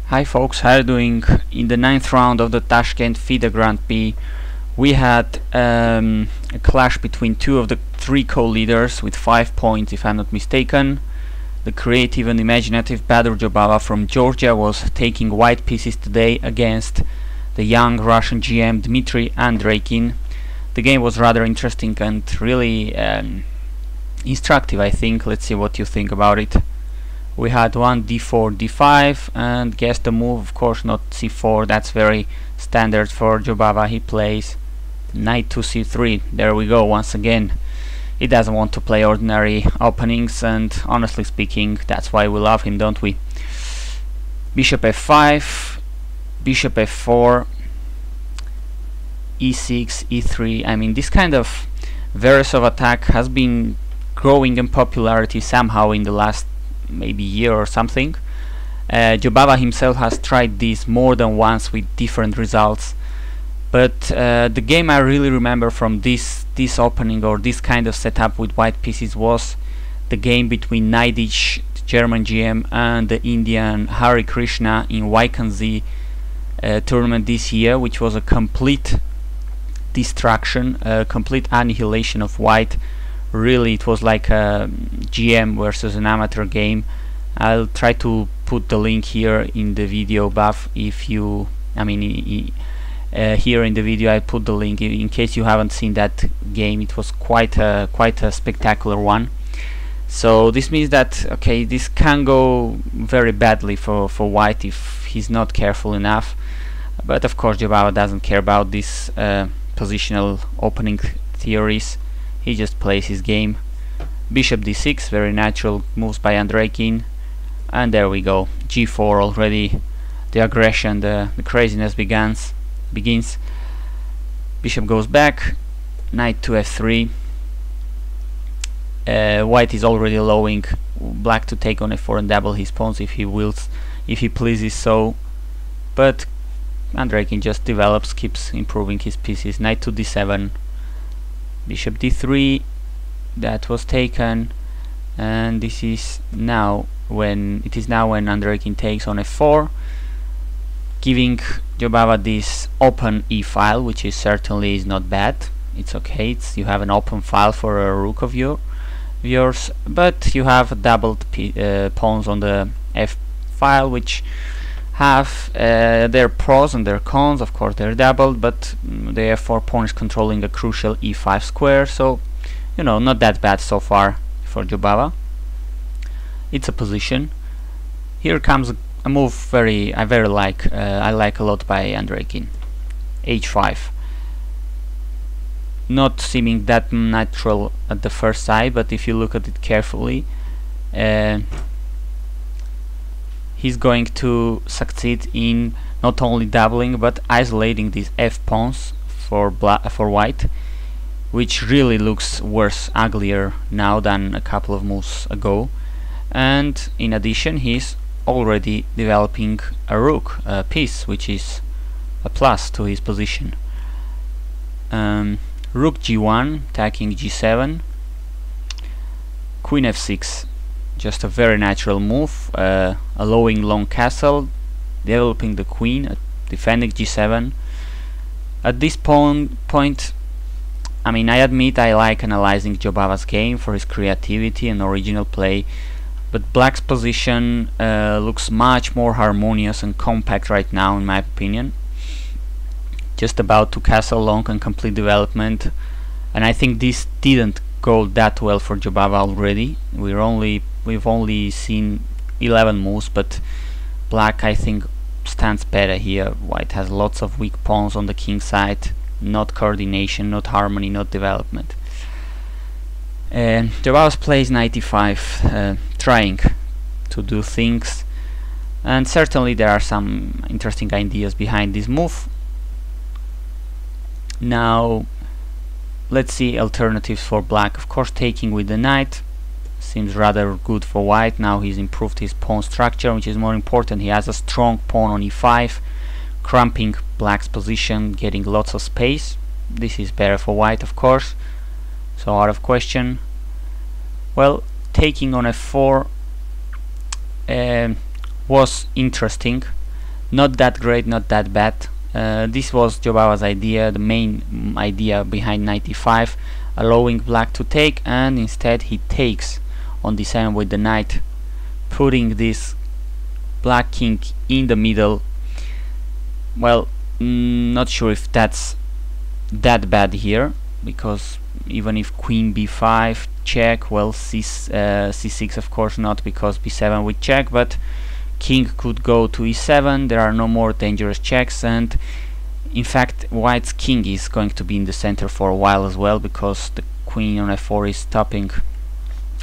Hi folks, how are you doing? In the 9th round of the Tashkent FIDE Grand Prix, we had a clash between two of the three co-leaders with 5 points if I'm not mistaken. The creative and imaginative Jobava from Georgia was taking white pieces today against the young Russian GM Dmitry Andreikin. The game was rather interesting and really instructive, I think. Let's see what you think about it. We had one d4, d5, and guess the move, of course not c4, that's very standard for Jobava. He plays knight to c3. There we go, once again. He doesn't want to play ordinary openings, and honestly speaking, that's why we love him, don't we? Bishop f5, bishop f4, e6, e3. I mean, this kind of Veresov attack has been growing in popularity somehow in the last maybe year or something. Jobava himself has tried this more than once with different results, but the game I really remember from this opening or this kind of setup with white pieces was the game between Naidic, the German GM, and the Indian Hari Krishna in YKZ tournament this year, which was a complete destruction, a complete annihilation of white. Really, it was like a GM versus an amateur game. I'll try to put the link here in the video buff if you, here in the video I put the link in case you haven't seen that game. It was quite a spectacular one. So this means that, okay, this can go very badly for white if he's not careful enough. But of course Jobava doesn't care about these positional opening theories. He just plays his game. Bishop d6, very natural moves by Andreikin, and there we go. g4 already. The aggression, the craziness begins. Bishop goes back. Knight to f3. White is already allowing black to take on f4 and double his pawns if he wills, if he pleases so. But Andreikin just develops, keeps improving his pieces. Knight to d7. Bishop d3, that was taken, and this is now when Andreikin takes on f4, giving Jobava this open e file, which is certainly is not bad. It's okay. You have an open file for a rook of yours, but you have doubled pawns on the f file, which have their pros and their cons. Of course they're doubled, but the f4 pawn is controlling a crucial e5 square, so you know, not that bad so far for Jobava. It's a position. Here comes a move I like a lot by Andreikin. h5. Not seeming that natural at the first sight, but if you look at it carefully, he's going to succeed in not only doubling but isolating these f pawns for white, which really looks worse, uglier now than a couple of moves ago. And in addition, he's already developing a rook piece, which is a plus to his position. Rook g1, attacking g7, queen f6. Just a very natural move, allowing long castle, developing the queen, defending g7. At this point, I mean, I admit I like analyzing Jobava's game for his creativity and original play, but black's position looks much more harmonious and compact right now, in my opinion. Just about to castle long and complete development, and I think this didn't go that well for Jobava already. We've only seen 11 moves, but black, I think, stands better here. White has lots of weak pawns on the king side, not coordination, not harmony, not development. Jobava plays knight e5, trying to do things, and certainly there are some interesting ideas behind this move. Now let's see alternatives for black. Of course, taking with the knight seems rather good for white. Now he's improved his pawn structure, which is more important. He has a strong pawn on e5, cramping black's position, getting lots of space. This is better for white, of course, so out of question. Well, taking on f4 was interesting. Not that great, not that bad. This was Jobava's idea, the main idea behind knight e5, allowing black to take, and instead he takes on d7 with the knight, putting this black king in the middle. Well, not sure if that's that bad here, because even if queen b5 check, well, c6 of course not, because b7 would check, but king could go to e7. There are no more dangerous checks, and in fact white's king is going to be in the center for a while as well, because the queen on f4 is stopping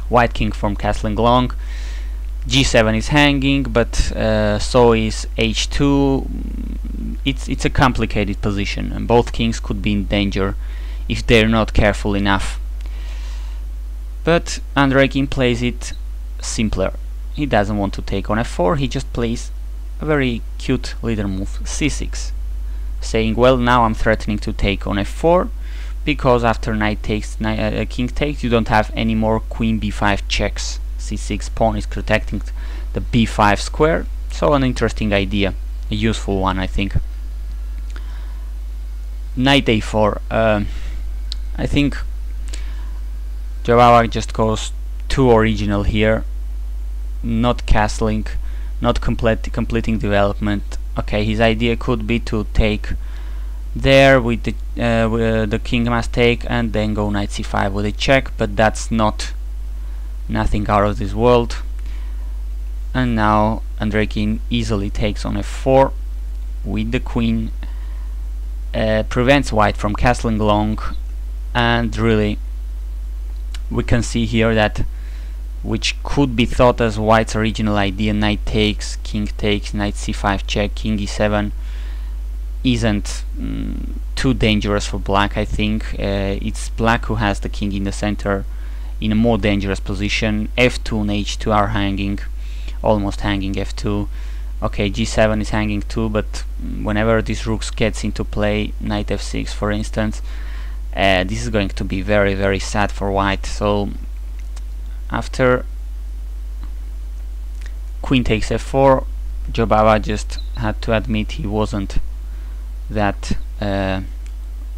white king from castling long. g7 is hanging, but so is h2. It's a complicated position, and both kings could be in danger if they're not careful enough. But Andreikin plays it simpler. He doesn't want to take on f4, he just plays a very cute leader move, c6, saying, well, now I'm threatening to take on f4, because after knight takes, king takes, you don't have any more queen b5 checks. c6 pawn is protecting the b5 square, so an interesting idea, a useful one, I think. Knight a4. I think Jobava just goes too original here, not castling, not completing development. Okay, his idea could be to take there with the king must take, and then go knight c5 with a check, but that's nothing out of this world. And now Andreikin easily takes on f4 with the queen, prevents white from castling long, and really we can see here that, which could be thought as white's original idea, knight takes, king takes, knight c5 check, king e7, isn't too dangerous for black. I think it's black who has the king in the center in a more dangerous position. f2 and h2 are hanging, almost hanging f2. Okay, g7 is hanging too, but whenever this rook gets into play, knight f6 for instance, this is going to be very, very sad for white. So after queen takes f4, Jobava just had to admit he wasn't that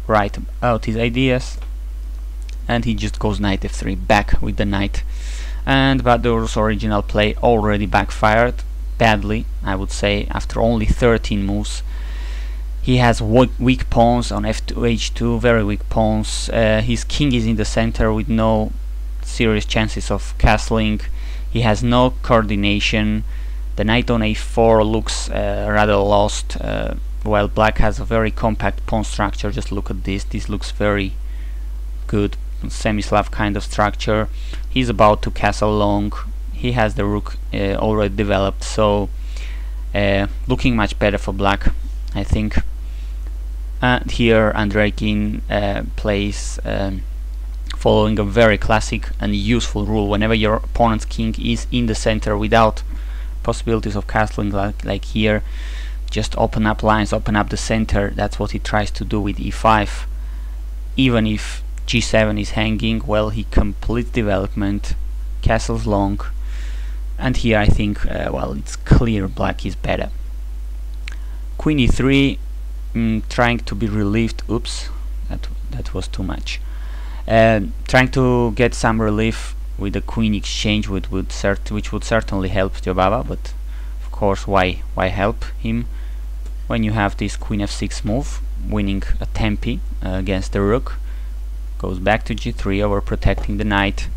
right about his ideas, and he just goes knight f3, back with the knight. And Badur's original play already backfired badly, I would say, after only 13 moves. He has weak pawns on f2, h2, very weak pawns. His king is in the center with no serious chances of castling. He has no coordination. The knight on a4 looks rather lost, while black has a very compact pawn structure. Just look at this. This looks very good, semi-Slav kind of structure. He's about to castle long. He has the rook already developed, so looking much better for black, I think. And here Andreikin plays following a very classic and useful rule. Whenever your opponent's king is in the center without possibilities of castling, like here, just open up lines, open up the center. That's what he tries to do with e5. Even if g7 is hanging, well, he completes development, castles long, and here I think, well, it's clear black is better. Queen e3, trying to be relieved. Oops, that was too much. Trying to get some relief with the queen exchange, which would certainly help Jobava, but of course, why help him when you have this queen f6 move, winning a tempi against the rook? Goes back to g3 over protecting the knight.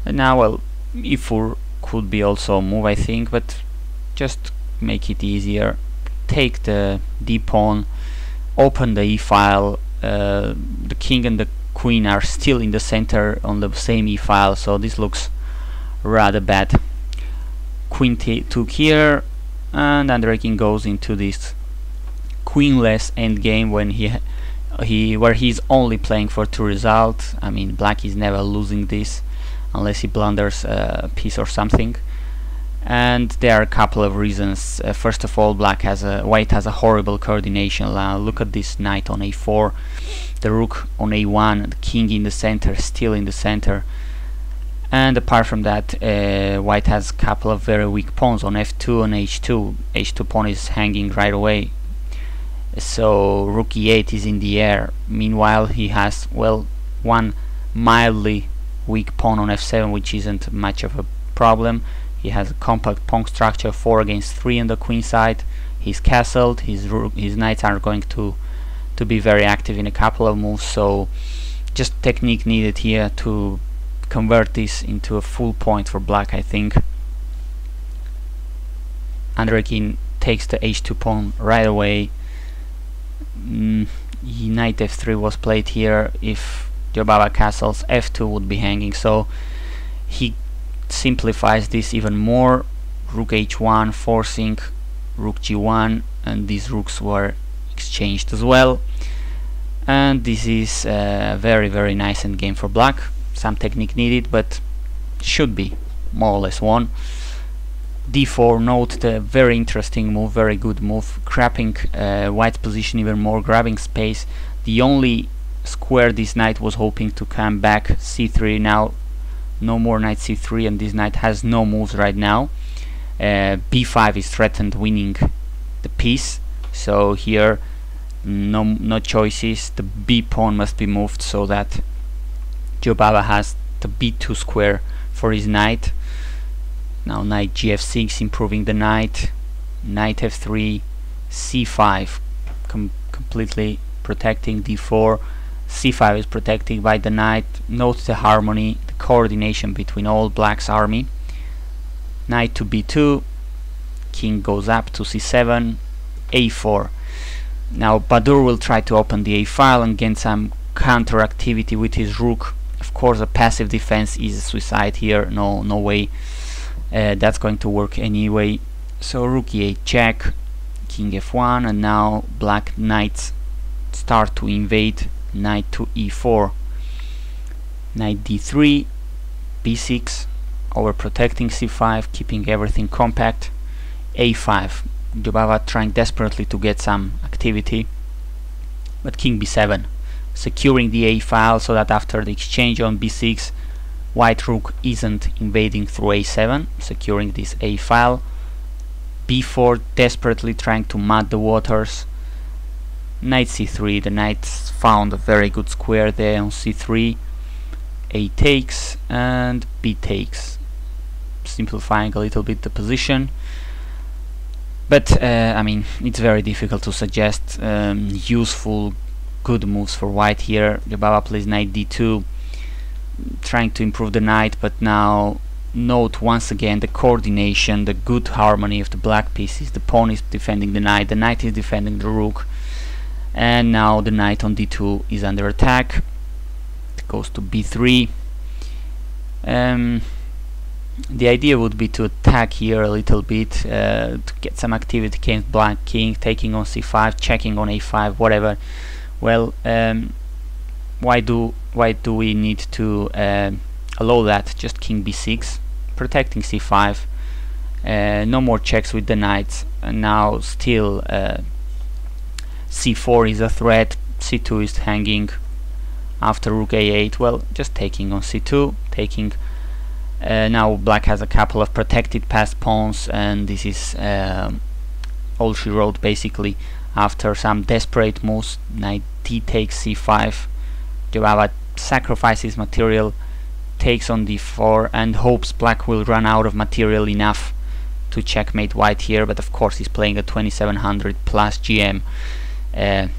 And now, well, e4 could be also a move, I think, but just make it easier. Take the d pawn, open the e file. The king and the queen are still in the center on the same e file, so this looks rather bad. Queen took here, and Andreikin goes into this queenless endgame when where he's only playing for 2 results. I mean, black is never losing this unless he blunders a piece or something. And there are a couple of reasons. First of all, white has a horrible coordination. Look at this knight on a4, the rook on a1, the king in the center, still in the center, And apart from that, white has a couple of very weak pawns on f2 and h2. h2 pawn is hanging right away, so rook e8 is in the air. Meanwhile, he has, well, one mildly weak pawn on f7, which isn't much of a problem. He has a compact pawn structure, 4 against 3 on the queen side. He's castled. His knights are going to be very active in a couple of moves, so just technique needed here to convert this into a full point for black, I think. Andreikin takes the h2 pawn right away. Knight f3 was played here. If Jobava castles, f2 would be hanging, so he simplifies this even more. Rook h1 forcing rook g1, and these rooks were exchanged as well. And this is a very, very nice endgame for black. Some technique needed, but should be more or less won. d4, note the very interesting move, very good move, grabbing white's position even more, grabbing space. The only square this knight was hoping to come back, c3. Now no more knight c3, and this knight has no moves right now. b5 is threatened winning the piece, so here no choices. The b pawn must be moved so that Jobava has the b2 square for his knight. Now knight gf6, improving the knight. Knight f3, c5, completely protecting d4. c5 is protected by the knight. Note the harmony, the coordination between all black's army. Knight to b2, king goes up to c7, a4. Now Badur will try to open the a file and gain some counter activity with his rook. Of course, a passive defense is a suicide here. No way that's going to work anyway. So rook e8 check, king f1, and now black knights start to invade. Knight to e4, knight d3, b6, overprotecting c5, keeping everything compact. a5, Jobava trying desperately to get some activity, but king b7, securing the a file so that after the exchange on b6, white rook isn't invading through a7, securing this a file. b4, desperately trying to mud the waters. Knight c3, the knight found a very good square there on c3. a takes and b takes, simplifying a little bit the position. But I mean, it's very difficult to suggest useful good moves for white here. Jobava plays knight d2, trying to improve the knight, but now note once again the coordination, the good harmony of the black pieces. The pawn is defending the knight is defending the rook, and now the knight on d2 is under attack. It goes to b3. The idea would be to attack here a little bit, to get some activity against black king, taking on c5, checking on a5, whatever. Well, why do we need to allow that? Just king b6, protecting c5. No more checks with the knights, and now still c4 is a threat, c2 is hanging after rook a8. Well, just taking on c2, taking. Now black has a couple of protected passed pawns, and this is all she wrote basically. After some desperate moves, knight d takes c5. Jobava sacrifices material, takes on d4, and hopes black will run out of material enough to checkmate white here, but of course he's playing a 2700 plus GM.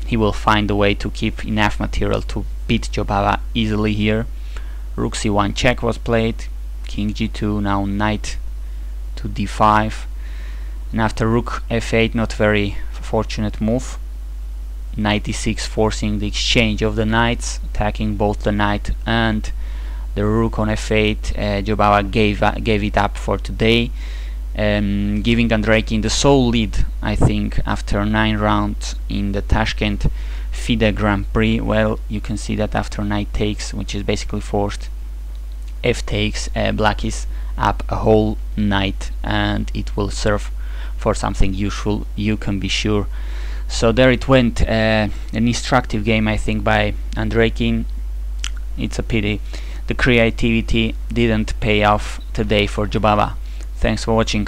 He will find a way to keep enough material to beat Jobava easily here. Rook c1 check was played, king g2, now knight to d5, and after rook f8, not very fortunate move, knight d6 forcing the exchange of the knights, attacking both the knight and the rook on f8. Jobava gave it up for today, giving Andreikin the sole lead, I think, after 9 rounds in the Tashkent FIDE Grand Prix. Well, you can see that after knight takes, which is basically forced, f takes, black is up a whole knight, and it will serve for something useful, you can be sure. So there it went, an instructive game, I think, by Andreikin. It's a pity the creativity didn't pay off today for Jobava. Thanks for watching.